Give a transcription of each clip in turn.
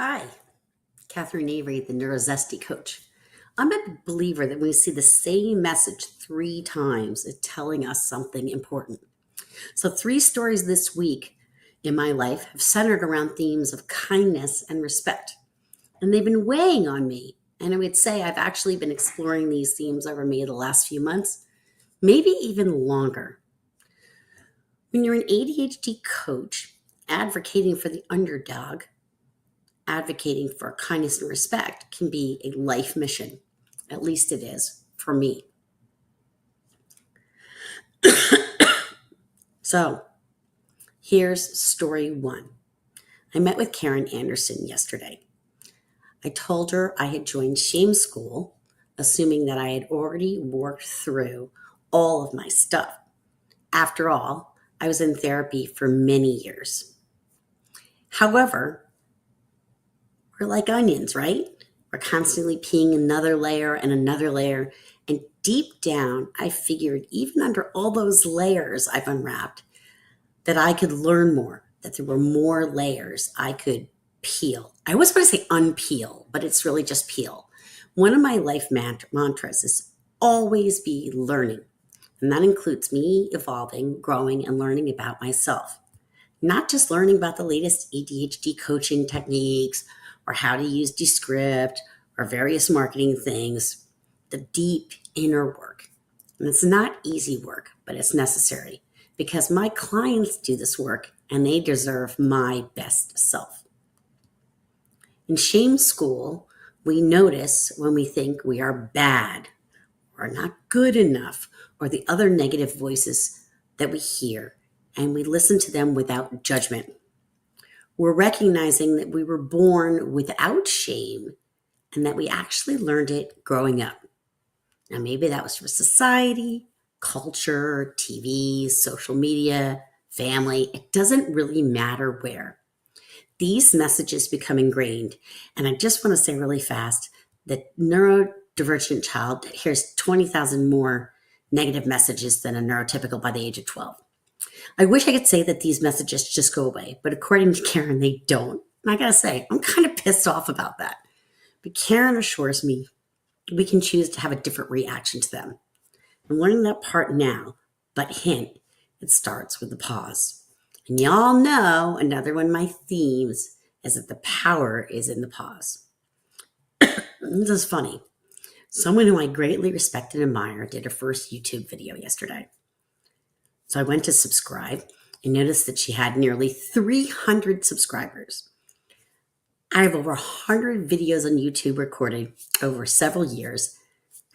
Hi, Catherine Avery, the Neurozesty coach. I'm a believer that when we see the same message 3 times, it's telling us something important. So, 3 stories this week in my life have centered around themes of kindness and respect. And they've been weighing on me. And I would say I've actually been exploring these themes over maybe the last few months, maybe even longer. When you're an ADHD coach advocating for the underdog, advocating for kindness and respect can be a life mission. At least it is for me. So here's story 1. I met with Karen Anderson yesterday. I told her I had joined shame school, assuming that I had already worked through all of my stuff. After all, I was in therapy for many years. However, we're like onions, right? We're constantly peeling another layer and another layer. And deep down, I figured even under all those layers I've unwrapped, that I could learn more, that there were more layers I could peel. I always want to say unpeel, but it's really just peel. One of my life mantras is always be learning. And that includes me evolving, growing, and learning about myself. Not just learning about the latest ADHD coaching techniques or how to use Descript or various marketing things, the deep inner work. And it's not easy work, but it's necessary because my clients do this work and they deserve my best self. In shame school, we notice when we think we are bad or not good enough or the other negative voices that we hear, and we listen to them without judgment. We're recognizing that we were born without shame and that we actually learned it growing up. Now, maybe that was from society, culture, TV, social media, family. It doesn't really matter where. These messages become ingrained. And I just want to say really fast that neurodivergent child hears 20,000 more negative messages than a neurotypical by the age of 12. I wish I could say that these messages just go away, but according to Karen, they don't. And I gotta say, I'm kind of pissed off about that. But Karen assures me we can choose to have a different reaction to them. I'm learning that part now, but hint, it starts with the pause. And y'all know another one of my themes is that the power is in the pause. This is funny. Someone who I greatly respect and admire did her first YouTube video yesterday. So I went to subscribe and noticed that she had nearly 300 subscribers. I have over 100 videos on YouTube recorded over several years,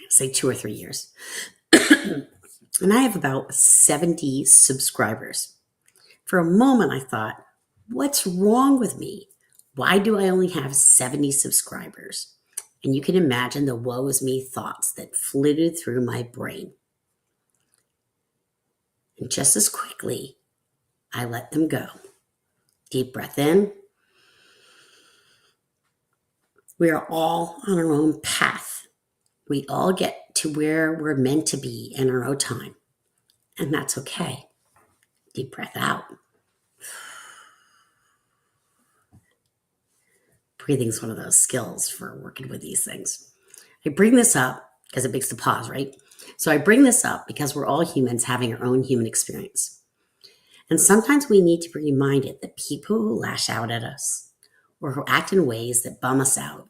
I'd say 2 or 3 years. And I have about 70 subscribers. For a moment, I thought, what's wrong with me? Why do I only have 70 subscribers? And you can imagine the woe is me thoughts that flitted through my brain. And just as quickly, I let them go. Deep breath in. We are all on our own path. We all get to where we're meant to be in our own time. And that's okay. Deep breath out. Breathing is one of those skills for working with these things. I bring this up because it makes the pause, right? So I bring this up because we're all humans having our own human experience. And sometimes we need to be reminded that people who lash out at us or who act in ways that bum us out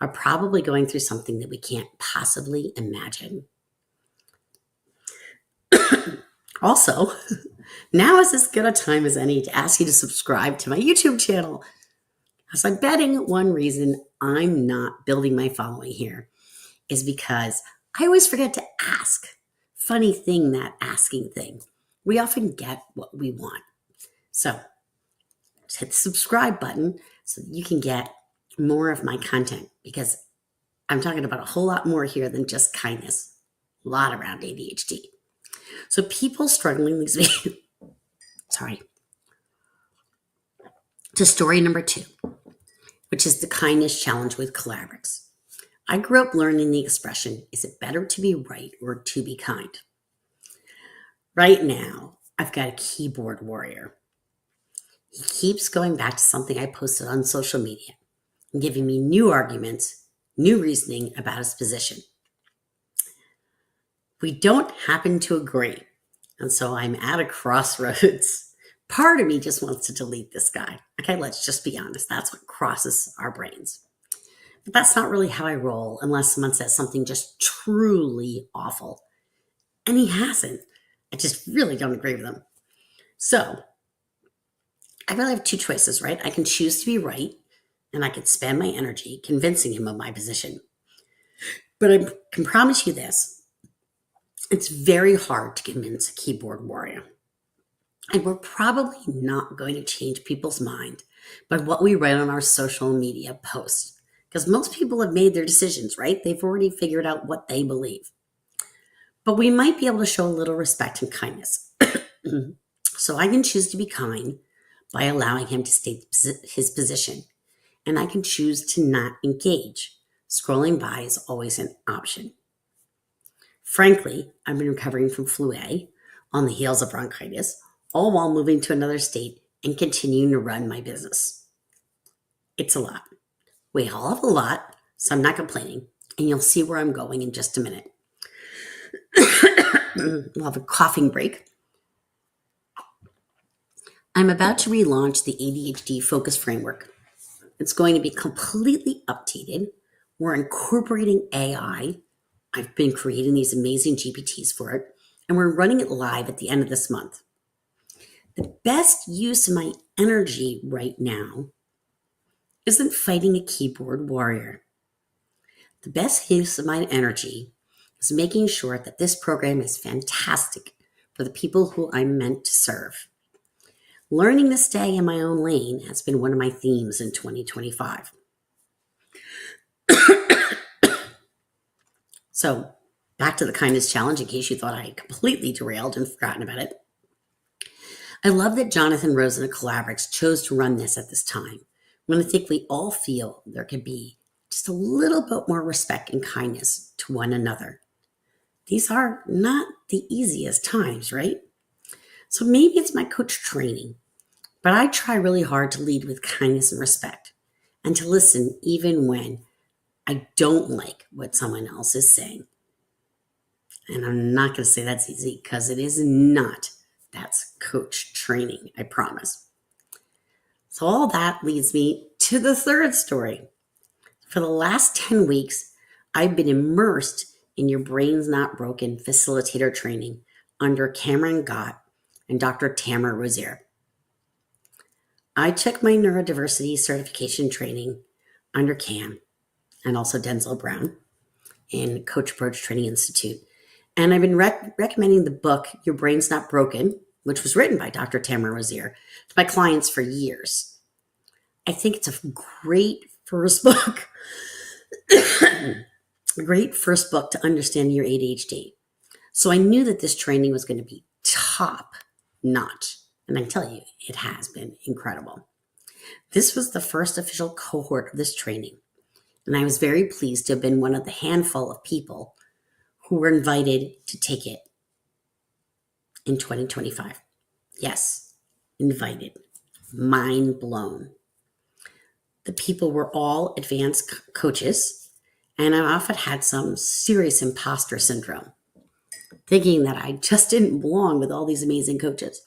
are probably going through something that we can't possibly imagine. Also, now is as good a time as any to ask you to subscribe to my YouTube channel. As I'm betting one reason I'm not building my following here is because I always forget to ask. Funny thing, that asking thing. We often get what we want. So just hit the subscribe button so that you can get more of my content because I'm talking about a whole lot more here than just kindness. A lot around ADHD. So people struggling leads me, to story number 2, which is the kindness challenge with collaborates. I grew up learning the expression, is it better to be right or to be kind? Right now, I've got a keyboard warrior. He keeps going back to something I posted on social media. and giving me new arguments, new reasoning about his position. We don't happen to agree, and so I'm at a crossroads. Part of me just wants to delete this guy. Okay, let's just be honest. That's what crosses our brains. But that's not really how I roll unless someone says something just truly awful. And he hasn't. I just really don't agree with him. So I really have two choices, right? I can choose to be right, and I could spend my energy convincing him of my position. But I can promise you this, it's very hard to convince a keyboard warrior. And we're probably not going to change people's mind by what we write on our social media posts. Because most people have made their decisions, right? They've already figured out what they believe. But we might be able to show a little respect and kindness. So I can choose to be kind by allowing him to state his position. And I can choose to not engage. Scrolling by is always an option. Frankly, I've been recovering from flu A on the heels of bronchitis, all while moving to another state and continuing to run my business. It's a lot. We all have a lot, so I'm not complaining, and you'll see where I'm going in just a minute. We'll have a coughing break. I'm about to relaunch the ADHD focus framework. It's going to be completely updated. We're incorporating AI. I've been creating these amazing GPTs for it, and we're running it live at the end of this month. The best use of my energy right now isn't fighting a keyboard warrior. The best use of my energy is making sure that this program is fantastic for the people who I'm meant to serve. Learning to stay in my own lane has been one of my themes in 2025. So, back to the kindness challenge in case you thought I had completely derailed and forgotten about it. I love that Jonathan Rose and the Collaborates chose to run this at this time, when I think we all feel there could be just a little bit more respect and kindness to one another. These are not the easiest times, right? So maybe it's my coach training, but I try really hard to lead with kindness and respect and to listen even when I don't like what someone else is saying. And I'm not going to say that's easy because it is not. That's coach training, I promise. So all that leads me to the third story. For the last 10 weeks, I've been immersed in Your Brain's Not Broken facilitator training under Cameron Gott and Dr. Tamara Rozier. I took my neurodiversity certification training under Cam and also Denzel Brown in Coach Approach Training Institute. And I've been recommending the book, Your Brain's Not Broken, which was written by Dr. Tamara Rozier, to my clients for years. I think it's a great first book. A great first book to understand your ADHD. So I knew that this training was going to be top notch. And I tell you, it has been incredible. This was the first official cohort of this training. And I was very pleased to have been one of the handful of people who were invited to take it in 2025. Yes, invited. Mind blown. The people were all advanced coaches, and I often had some serious imposter syndrome, thinking that I just didn't belong with all these amazing coaches.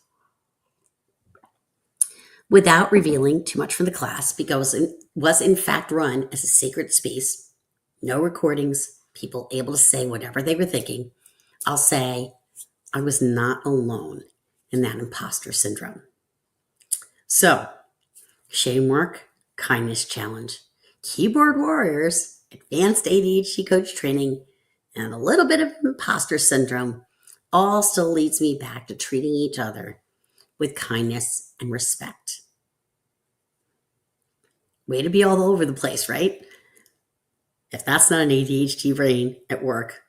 Without revealing too much from the class, because it was in fact run as a sacred space, no recordings, people able to say whatever they were thinking, I'll say I was not alone in that imposter syndrome. So, shame work, kindness challenge, keyboard warriors, advanced ADHD coach training, and a little bit of imposter syndrome all still leads me back to treating each other with kindness and respect. Way to be all over the place, right? If that's not an ADHD brain at work,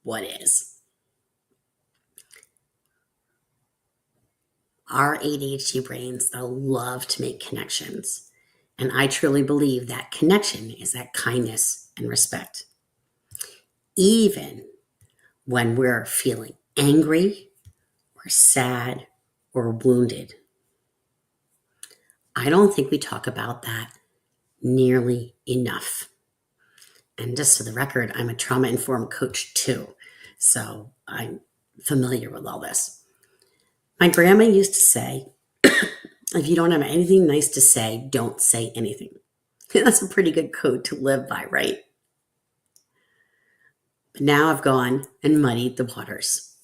what is? Our ADHD brains, they'll love to make connections. And I truly believe that connection is that kindness and respect. Even when we're feeling angry or sad or wounded. I don't think we talk about that nearly enough. And just for the record, I'm a trauma-informed coach too, so I'm familiar with all this. My grandma used to say, if you don't have anything nice to say, don't say anything. That's a pretty good code to live by, right? But now I've gone and muddied the waters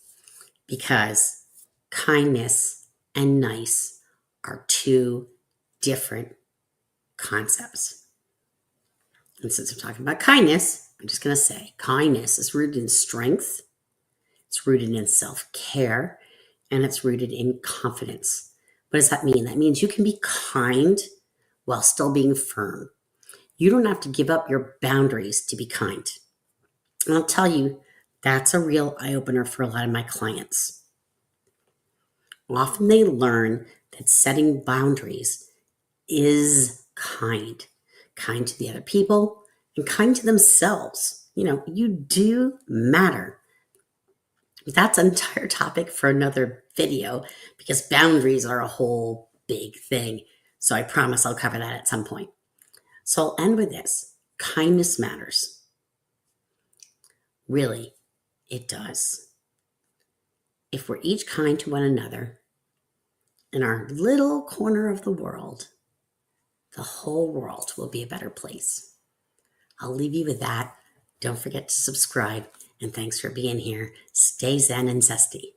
because kindness and nice are two different concepts. And since I'm talking about kindness, I'm just going to say kindness is rooted in strength, it's rooted in self-care, and it's rooted in confidence. What does that mean? That means you can be kind while still being firm. You don't have to give up your boundaries to be kind. And I'll tell you, that's a real eye-opener for a lot of my clients. Often they learn that setting boundaries is kind to the other people and kind to themselves. You do matter. That's an entire topic for another video because boundaries are a whole big thing. So I promise I'll cover that at some point. So I'll end with this. Kindness matters. Really, it does. If we're each kind to one another in our little corner of the world, the whole world will be a better place. I'll leave you with that. Don't forget to subscribe, and thanks for being here. Stay zen and zesty.